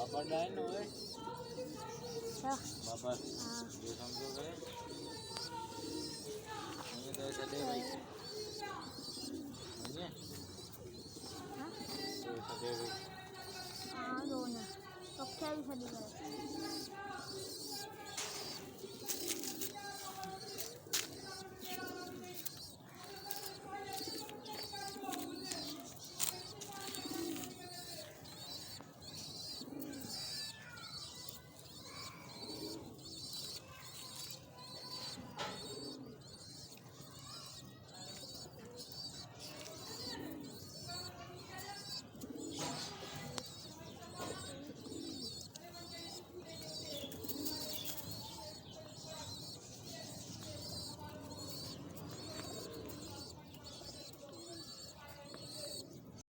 बाबा डाइन होए क्या बाबा हाँ ये समझो गए ये तो ऐसा दे भाई ये हाँ तो ऐसा दे भाई हाँ दो ना तो क्या भी सदी करे